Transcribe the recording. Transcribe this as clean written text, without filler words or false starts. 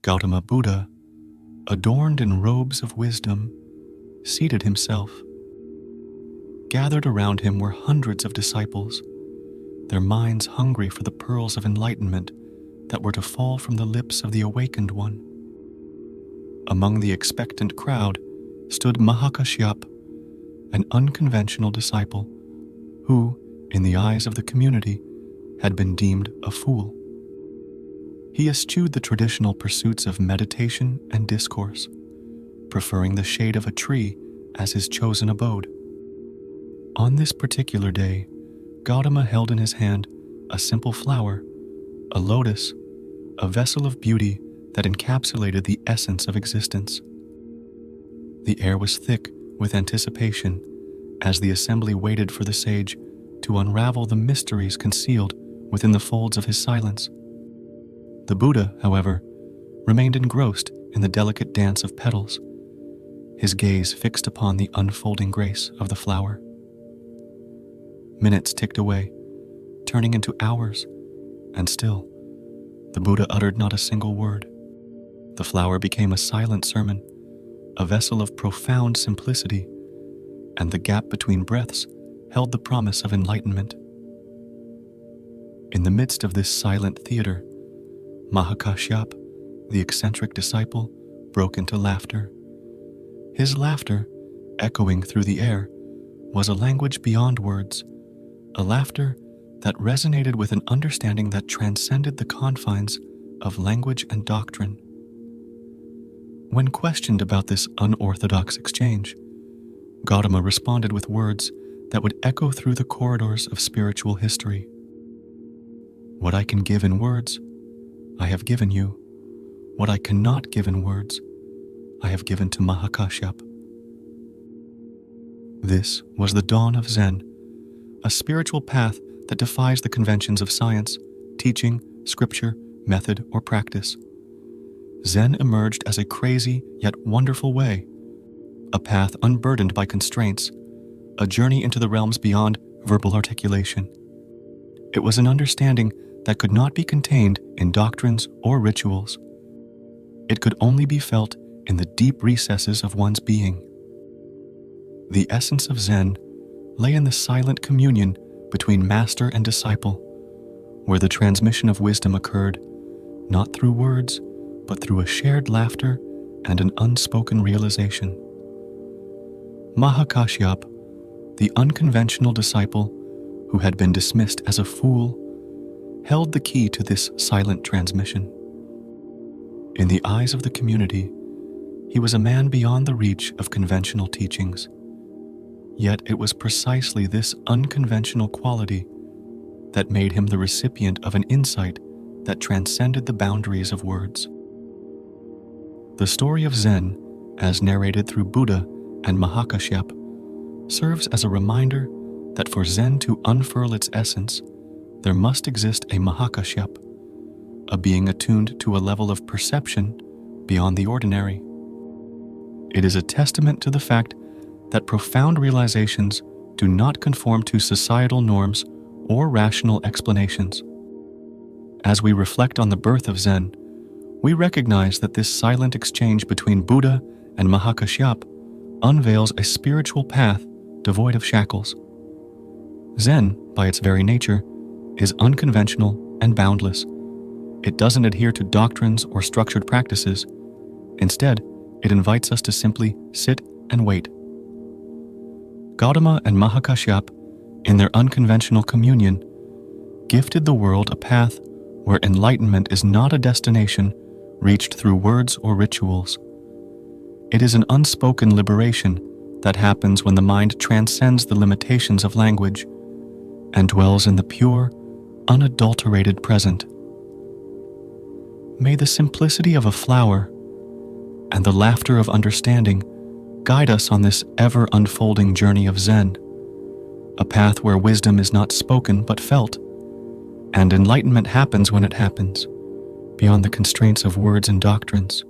Gautama Buddha, adorned in robes of wisdom, seated himself. Gathered around him were hundreds of disciples, their minds hungry for the pearls of enlightenment that were to fall from the lips of the awakened one. Among the expectant crowd stood Mahakashyap, an unconventional disciple who, in the eyes of the community, had been deemed a fool. He eschewed the traditional pursuits of meditation and discourse, preferring the shade of a tree as his chosen abode. On this particular day, Gautama held in his hand a simple flower, a lotus, a vessel of beauty that encapsulated the essence of existence. The air was thick with anticipation as the assembly waited for the sage to unravel the mysteries concealed within the folds of his silence. The Buddha, however, remained engrossed in the delicate dance of petals, his gaze fixed upon the unfolding grace of the flower. Minutes ticked away, turning into hours, and still, the Buddha uttered not a single word. The flower became a silent sermon, a vessel of profound simplicity, and the gap between breaths held the promise of enlightenment. In the midst of this silent theater, Mahakashyap, the eccentric disciple, broke into laughter. His laughter, echoing through the air, was a language beyond words, a laughter that resonated with an understanding that transcended the confines of language and doctrine. When questioned about this unorthodox exchange, Gautama responded with words that would echo through the corridors of spiritual history. What I can give in words, I have given you. What I cannot give in words, I have given to Mahakashyap. This was the dawn of Zen, a spiritual path that defies the conventions of science, teaching, scripture, method, or practice. Zen emerged as a crazy yet wonderful way, a path unburdened by constraints, a journey into the realms beyond verbal articulation. It was an understanding that could not be contained in doctrines or rituals. It could only be felt in the deep recesses of one's being. The essence of Zen lay in the silent communion between master and disciple, where the transmission of wisdom occurred, not through words, but through a shared laughter and an unspoken realization. Mahakashyap, the unconventional disciple who had been dismissed as a fool, held the key to this silent transmission. In the eyes of the community, he was a man beyond the reach of conventional teachings. Yet it was precisely this unconventional quality that made him the recipient of an insight that transcended the boundaries of words. The story of Zen, as narrated through Buddha and Mahakashyap, serves as a reminder that for Zen to unfurl its essence, there must exist a Mahakashyap, a being attuned to a level of perception beyond the ordinary. It is a testament to the fact that profound realizations do not conform to societal norms or rational explanations. As we reflect on the birth of Zen, we recognize that this silent exchange between Buddha and Mahakashyap unveils a spiritual path devoid of shackles. Zen, by its very nature, is unconventional and boundless. It doesn't adhere to doctrines or structured practices. Instead, it invites us to simply sit and wait. Gautama and Mahakashyap, in their unconventional communion, gifted the world a path where enlightenment is not a destination reached through words or rituals. It is an unspoken liberation that happens when the mind transcends the limitations of language and dwells in the pure, unadulterated present. May the simplicity of a flower and the laughter of understanding guide us on this ever-unfolding journey of Zen, a path where wisdom is not spoken but felt, and enlightenment happens when it happens, beyond the constraints of words and doctrines.